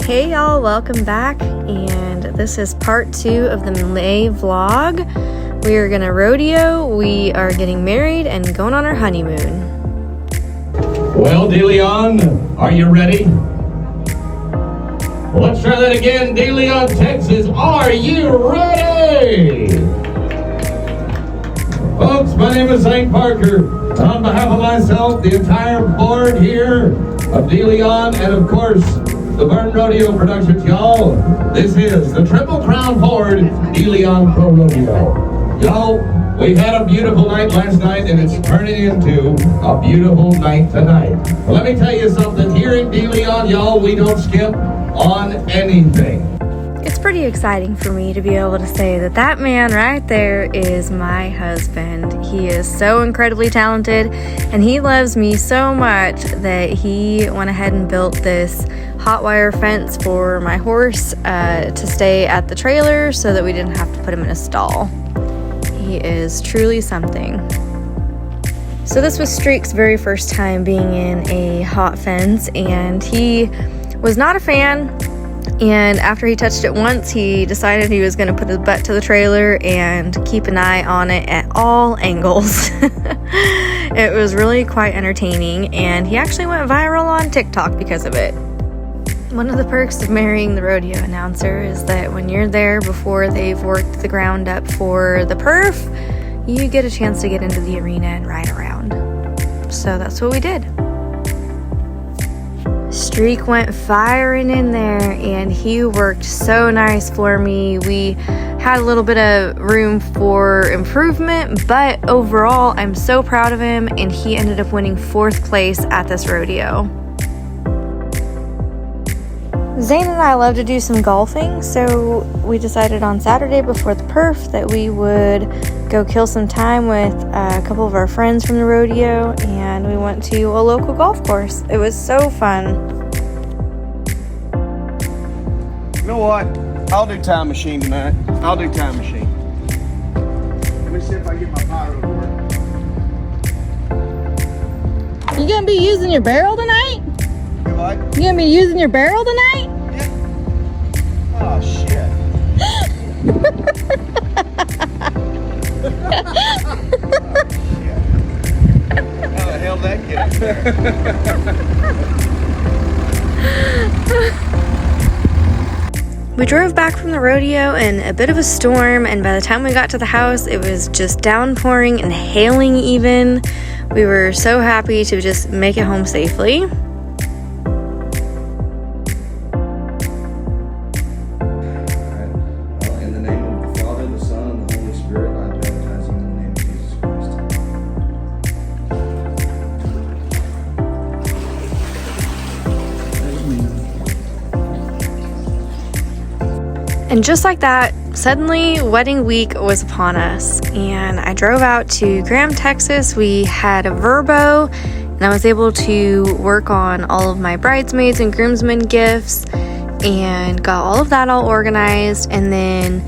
Hey y'all, welcome back, and this is part 2 of the May vlog. We are gonna rodeo, we are getting married, and going on our honeymoon. Well, DeLeon, are you ready? Well, let's try that again. DeLeon, Texas, are you ready? Folks, my name is Zane Parker. On behalf of myself, the entire board here of DeLeon, and of course, the Burn Rodeo Productions, y'all, this is the Triple Crown Ford DeLeon Pro Rodeo. Y'all, we had a beautiful night last night, and it's turning into a beautiful night tonight. Well, let me tell you something. Here in DeLeon, y'all, we don't skip on anything. It's pretty exciting for me to be able to say that that man right there is my husband. He is so incredibly talented, and he loves me so much that he went ahead and built this hot wire fence for my horse to stay at the trailer so that we didn't have to put him in a stall. He is truly something. So this was Streak's very first time being in a hot fence, and he was not a fan. And after he touched it once, he decided he was going to put his butt to the trailer and keep an eye on it at all angles. It was really quite entertaining, and he actually went viral on TikTok because of it. One of the perks of marrying the rodeo announcer is that when you're there before they've worked the ground up for the perf, you get a chance to get into the arena and ride around. So that's what we did. Streak went firing in there, and he worked so nice for me. We had a little bit of room for improvement, but overall, I'm so proud of him, and he ended up winning 4th place at this rodeo. Zane and I love to do some golfing, so we decided on Saturday before the perf that we would go kill some time with a couple of our friends from the rodeo, and we went to a local golf course. It was so fun. You know what? I'll do time machine tonight. I'll do time machine. Let me see if I get my pyro to work. You gonna be using your barrel tonight? You like? You gonna be using your barrel tonight? Yeah. Oh, shit. How the hell did that get? We drove back from the rodeo in a bit of a storm, and by the time we got to the house, it was just downpouring and hailing even. We were so happy to just make it home safely. In the name of the Father, the Son, and the Holy Spirit, I baptize you in the name of Jesus Christ. And just like that, suddenly wedding week was upon us, and I drove out to Graham, Texas. We had a verbo, and I was able to work on all of my bridesmaids and groomsmen gifts and got all of that all organized. And then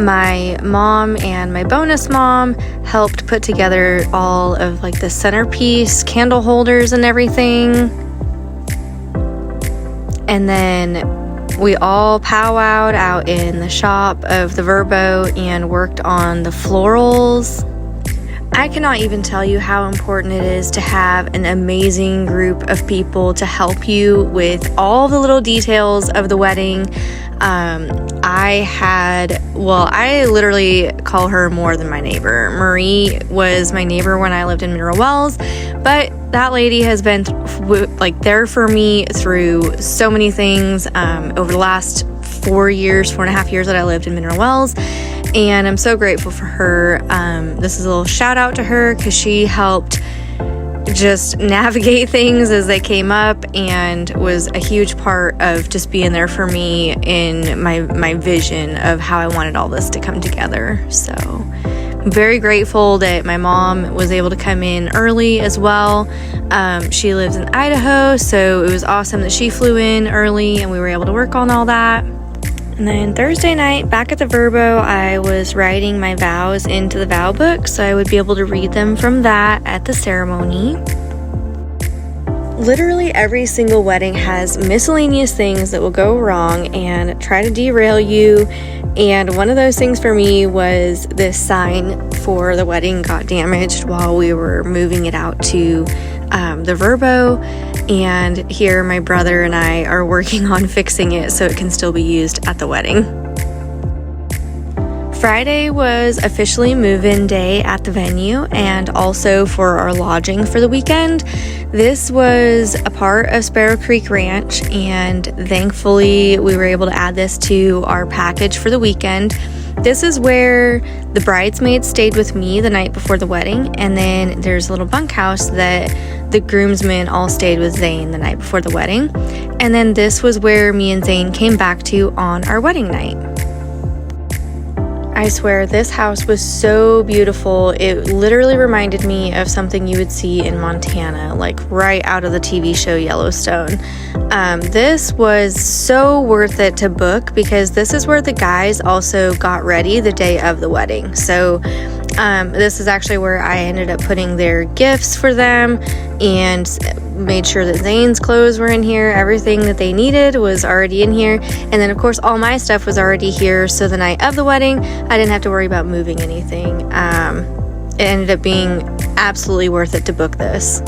my mom and my bonus mom helped put together all of like the centerpiece candle holders and everything. And then we all powwowed out in the shop of the verbo and worked on the florals. I cannot even tell you how important it is to have an amazing group of people to help you with all the little details of the wedding. I literally call her more than my neighbor. Marie was my neighbor when I lived in Mineral Wells, but that lady has been there for me through so many things over the last 4.5 years that I lived in Mineral Wells, and I'm so grateful for her. This is a little shout out to her because she helped just navigate things as they came up and was a huge part of just being there for me in my vision of how I wanted all this to come together. So I'm very grateful that my mom was able to come in early as well. She lives in Idaho, so it was awesome that she flew in early and we were able to work on all that. And then Thursday night, back at the verbo, I was writing my vows into the vow book so I would be able to read them from that at the ceremony. Literally every single wedding has miscellaneous things that will go wrong and try to derail you. And one of those things for me was this sign for the wedding got damaged while we were moving it out to the Verbo. And here my brother and I are working on fixing it so it can still be used at the wedding. Friday was officially move-in day at the venue and also for our lodging for the weekend. This was a part of Sparrow Creek Ranch, and thankfully we were able to add this to our package for the weekend. This is where the bridesmaids stayed with me the night before the wedding, and then there's a little bunkhouse that the groomsmen all stayed with Zane the night before the wedding. And then this was where me and Zane came back to on our wedding night. I swear, this house was so beautiful. It literally reminded me of something you would see in Montana, like right out of the TV show Yellowstone. This was so worth it to book because this is where the guys also got ready the day of the wedding. So this is actually where I ended up putting their gifts for them and made sure that Zane's clothes were in here. Everything that they needed was already in here. And then of course all my stuff was already here. So the night of the wedding, I didn't have to worry about moving anything. It ended up being absolutely worth it to book this.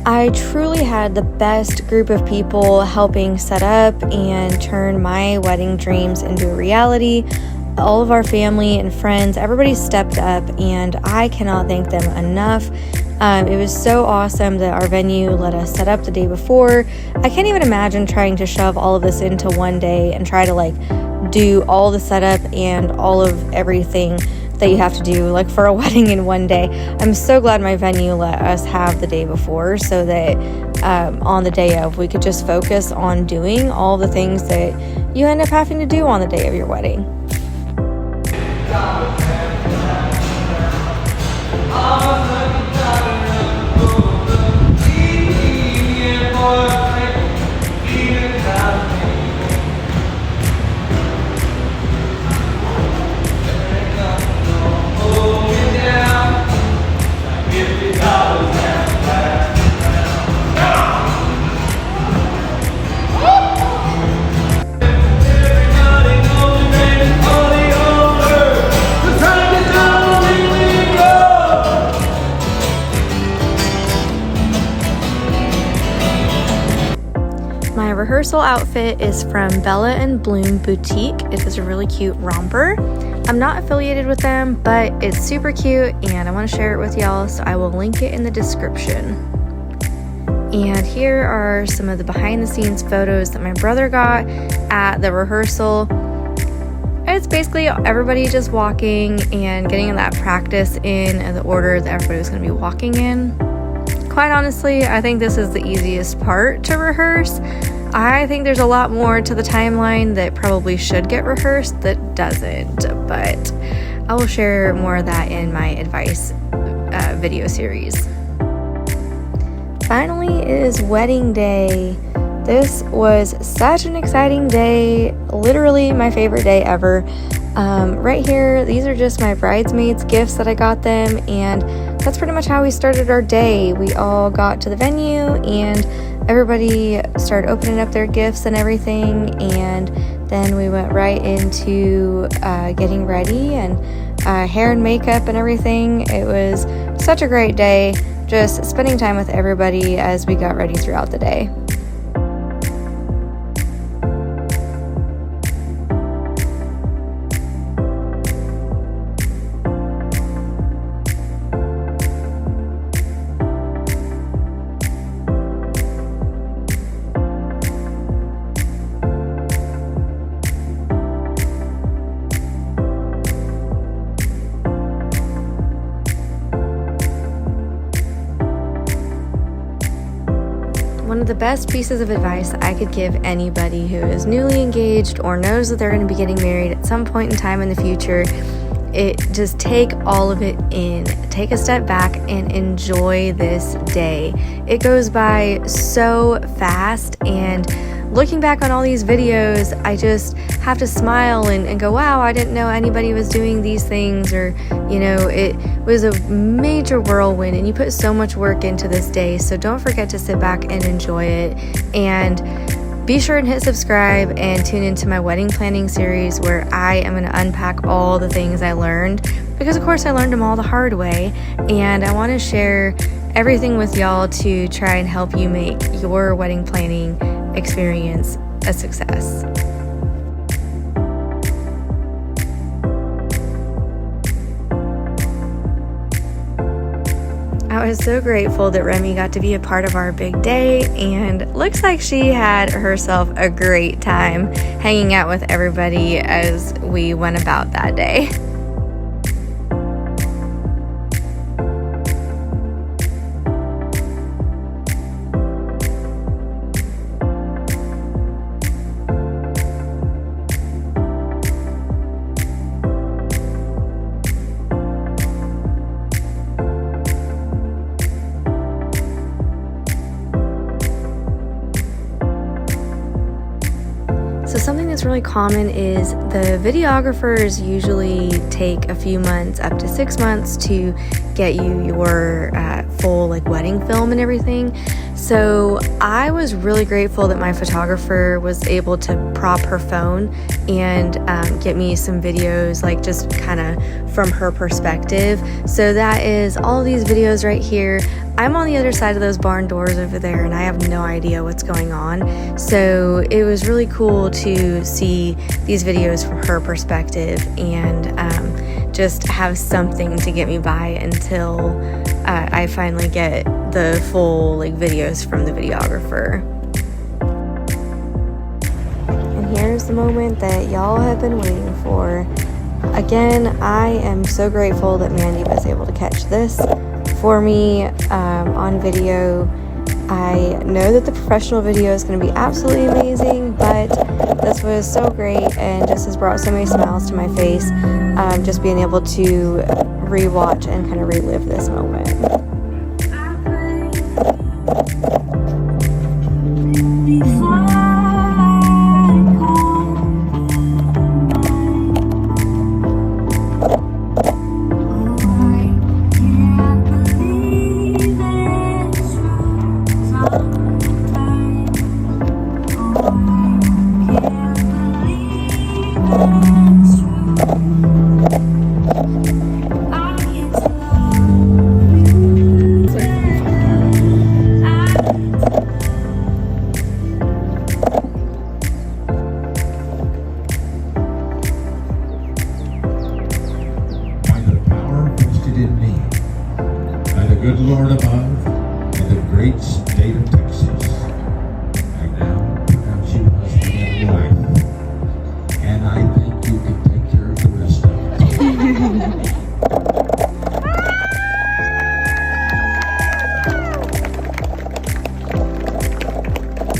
I truly had the best group of people helping set up and turn my wedding dreams into a reality. All of our family and friends, everybody stepped up, and I cannot thank them enough. It was so awesome that our venue let us set up the day before. I can't even imagine trying to shove all of this into one day and try to do all the setup and all of everything that you have to do for a wedding in one day. I'm so glad my venue let us have the day before so that on the day of we could just focus on doing all the things that you end up having to do on the day of your wedding. My rehearsal outfit is from Bella and Bloom Boutique. It is a really cute romper. I'm not affiliated with them, but it's super cute and I want to share it with y'all, so I will link it in the description. And here are some of the behind the scenes photos that my brother got at the rehearsal. It's basically everybody just walking and getting that practice in the order that everybody was going to be walking in. Quite honestly, I think this is the easiest part to rehearse. I think there's a lot more to the timeline that probably should get rehearsed that doesn't, but I will share more of that in my advice video series. Finally, it is wedding day. This was such an exciting day, literally my favorite day ever. Right here, these are just my bridesmaids' gifts that I got them, and that's pretty much how we started our day. We all got to the venue and everybody started opening up their gifts and everything, and then we went right into getting ready and hair and makeup and everything. It was such a great day, just spending time with everybody as we got ready throughout the day. One of the best pieces of advice I could give anybody who is newly engaged or knows that they're going to be getting married at some point in time in the future just take all of it in. Take a step back and enjoy this day. It goes by so fast, and looking back on all these videos, I just have to smile and go, wow, I didn't know anybody was doing these things, or, you know, it was a major whirlwind, and you put so much work into this day. So don't forget to sit back and enjoy it. And be sure and hit subscribe and tune into my wedding planning series, where I am going to unpack all the things I learned, because of course I learned them all the hard way, and I want to share everything with y'all to try and help you make your wedding planning experience a success. I was so grateful that Remy got to be a part of our big day, and looks like she had herself a great time hanging out with everybody as we went about that day. So something that's really common is the videographers usually take a few months, up to 6 months, to get you your full wedding film and everything. So I was really grateful that my photographer was able to prop her phone and get me some videos, just kind of from her perspective. So that is all these videos right here. I'm on the other side of those barn doors over there, and I have no idea what's going on. So it was really cool to see these videos from her perspective, and just have something to get me by until I finally get the full videos from the videographer. And here's the moment that y'all have been waiting for. Again, I am so grateful that Mandy was able to catch this for me on video. I know that the professional video is going to be absolutely amazing, but this was so great and just has brought so many smiles to my face, just being able to rewatch and kind of relive this moment. Good Lord above, in the great state of Texas, I now pronounce you husband and wife, and I think you can take care of the rest of it.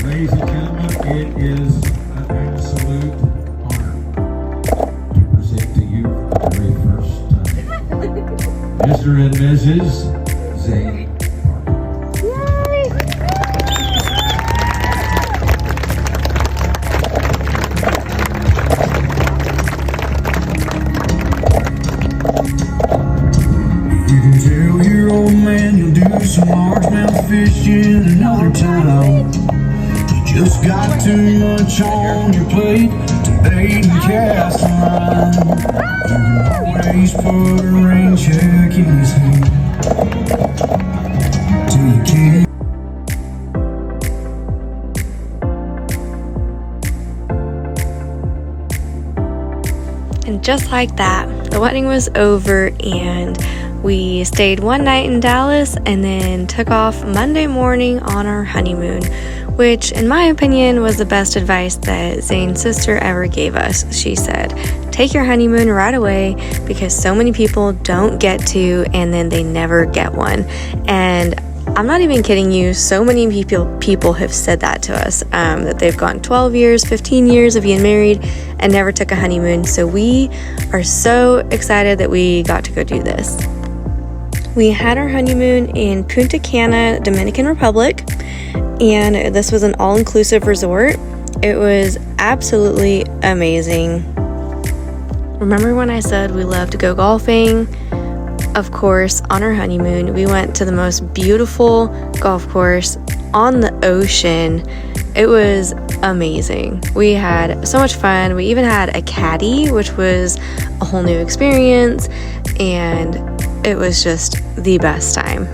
Ladies and gentlemen, it is an absolute honor to present to you for the very first time Mr. and Mrs. Zane Parker. You can tell your old man you'll do some largemouth fishing another time. You just got too much on your plate to bait and cast a line. You can always put a rain check in his hand. And just like that, the wedding was over, and we stayed one night in Dallas and then took off Monday morning on our honeymoon, which in my opinion was the best advice that Zane's sister ever gave us. She said, take your honeymoon right away, because so many people don't get to, and then they never get one. And I'm not even kidding you. So many people have said that to us, that they've gone 12 years, 15 years of being married and never took a honeymoon. So we are so excited that we got to go do this. We had our honeymoon in Punta Cana, Dominican Republic, and this was an all-inclusive resort. It was absolutely amazing. Remember when I said we love to go golfing? Of course, on our honeymoon, we went to the most beautiful golf course on the ocean. It was amazing. We had so much fun. We even had a caddy, which was a whole new experience, and it was just the best time.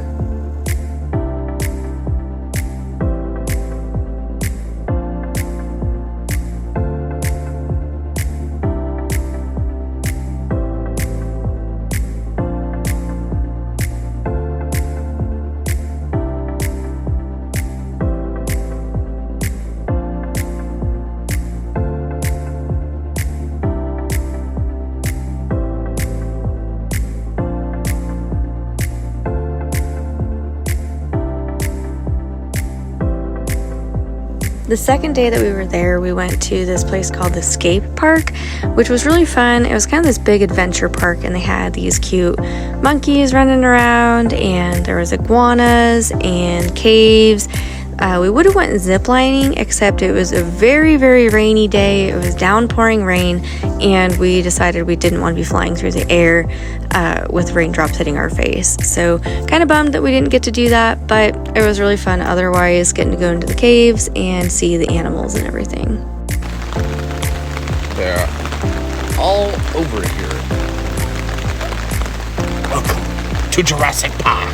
The second day that we were there, we went to this place called the Skate Park, which was really fun. It was kind of this big adventure park, and they had these cute monkeys running around, and there was iguanas and caves. We would have went ziplining, except it was a very, very rainy day. It was downpouring rain, and we decided we didn't want to be flying through the air with raindrops hitting our face. So kind of bummed that we didn't get to do that, but it was really fun otherwise, getting to go into the caves and see the animals and everything. They're all over here. Welcome to Jurassic Park.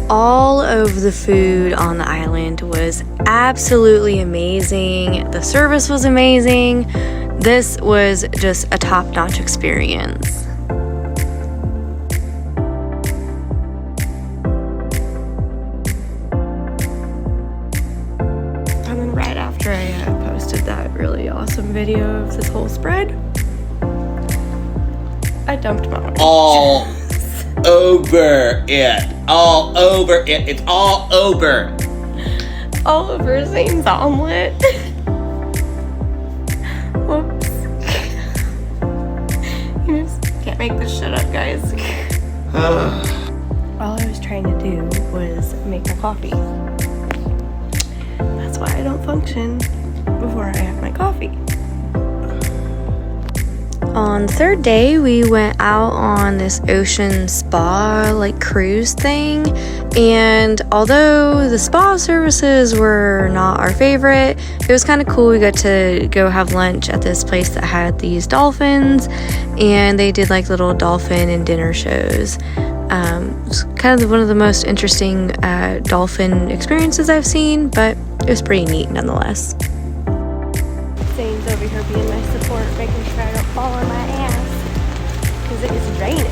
All of the food on the island was absolutely amazing. The service was amazing. This was just a top-notch experience. And then right after I posted that really awesome video of this whole spread, I dumped my orange. All over it. All over it. It's all over. All over Zane's omelet. Whoops. You just can't make this shit up, guys. All I was trying to do was make my coffee. That's why I don't function before I have my coffee. On the third day, we went out on this ocean spa like cruise thing, and although the spa services were not our favorite, it was kind of cool. We got to go have lunch at this place that had these dolphins, and they did like little dolphin and dinner shows. It was kind of one of the most interesting dolphin experiences I've seen, but it was pretty neat nonetheless. Zane's over here being my support, making sure I don't fall on my ass, because it is raining.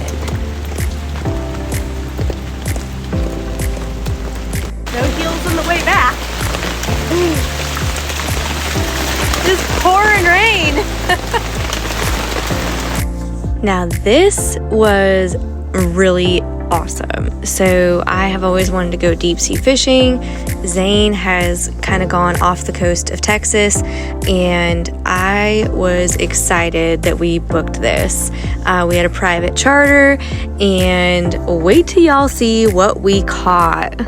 No heels on the way back. Just pouring rain. Now this was really awesome. So I have always wanted to go deep sea fishing. Zane has kind of gone off the coast of Texas, and I was excited that we booked this. We had a private charter, and wait till y'all see what we caught.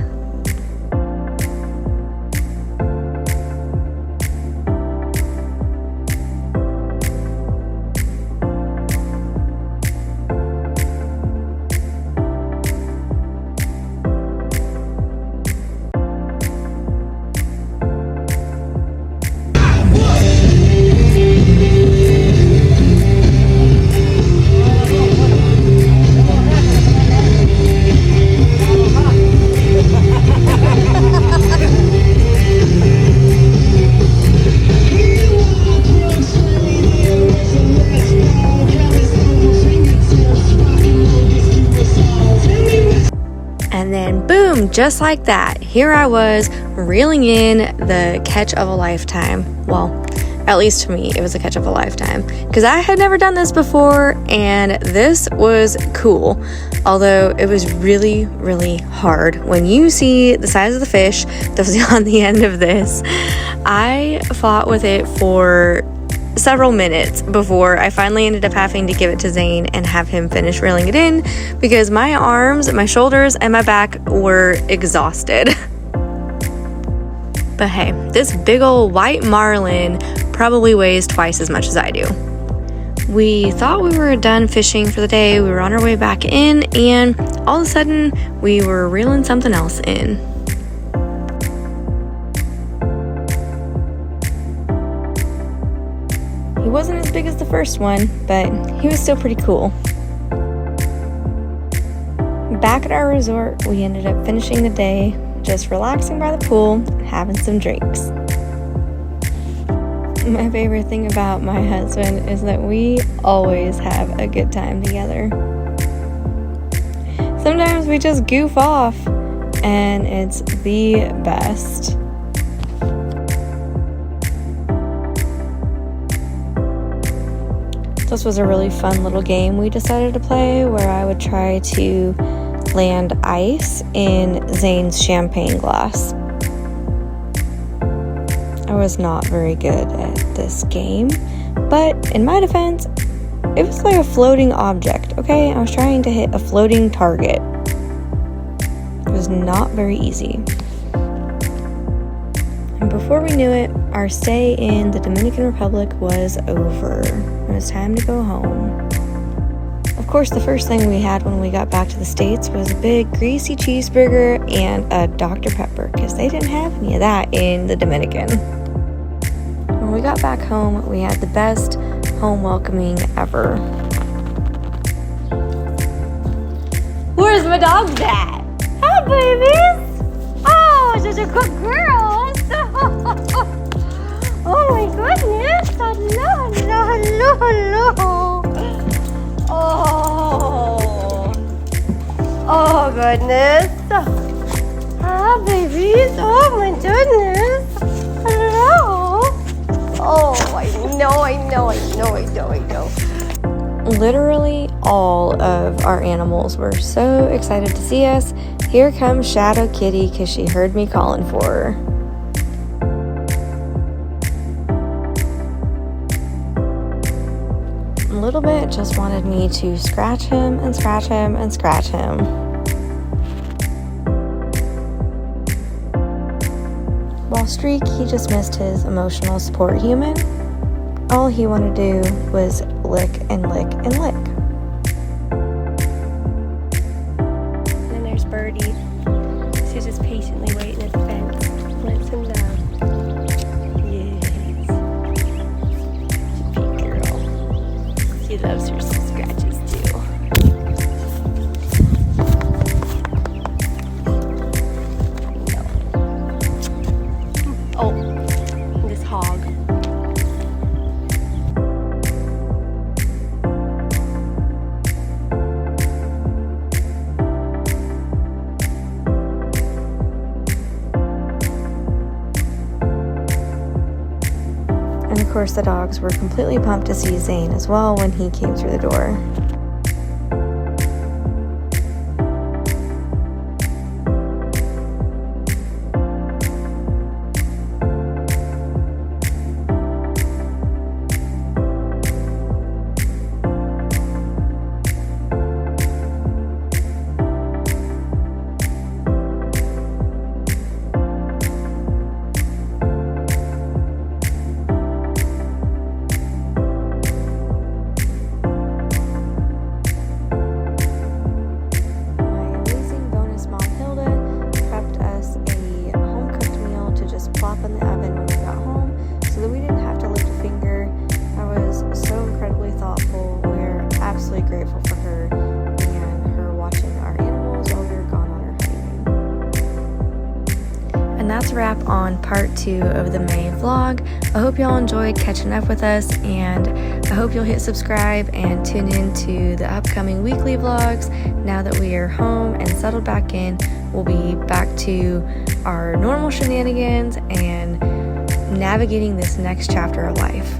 And then boom, just like that, here I was reeling in the catch of a lifetime. Well, at least to me, it was a catch of a lifetime because I had never done this before, and this was cool. Although it was really, really hard. When you see the size of the fish that was on the end of this, I fought with it for several minutes before I finally ended up having to give it to Zane and have him finish reeling it in because my arms, my shoulders, and my back were exhausted. But hey, this big old white marlin probably weighs twice as much as I do. We thought we were done fishing for the day. We were on our way back in, and all of a sudden we were reeling something else in. He wasn't as big as the first one, but he was still pretty cool. Back at our resort, we ended up finishing the day just relaxing by the pool and having some drinks. My favorite thing about my husband is that we always have a good time together. Sometimes we just goof off, and it's the best. This was a really fun little game we decided to play where I would try to land ice in Zane's champagne glass. I was not very good at this game, but in my defense, it was like a floating object, okay? I was trying to hit a floating target. It was not very easy. And before we knew it, our stay in the Dominican Republic was over. It was time to go home. Of course, the first thing we had when we got back to the States was a big greasy cheeseburger and a Dr. Pepper, because they didn't have any of that in the Dominican. When we got back home, we had the best home welcoming ever. Where's my dog at? Hi, babies! Oh, such a good girl! Oh my goodness! Hello, hello, hello, hello! Oh goodness! Ah, babies! Oh my goodness! Hello! Oh, I know. Literally all of our animals were so excited to see us. Here comes Shadow Kitty because she heard me calling for her. A little bit just wanted me to scratch him and scratch him and scratch him. While Streak, he just missed his emotional support human. All he wanted to do was lick and lick and lick. And then there's Birdie. She's just patiently waiting at the fence. Lets him down. Yes. Big girl. She loves her some scratches too. Oh, this hog. And of course the dogs were completely pumped to see Zane as well when he came through the door. slop in the oven when we got home so that we didn't have to lift a finger. I was so incredibly thoughtful. We're absolutely grateful for her and her watching our animals while we were gone on our honeymoon. And that's a wrap on part 2 of the May vlog. I hope y'all enjoyed catching up with us, and I hope you'll hit subscribe and tune in to the upcoming weekly vlogs. Now that we are home and settled back in, we'll be back to our normal shenanigans and navigating this next chapter of life.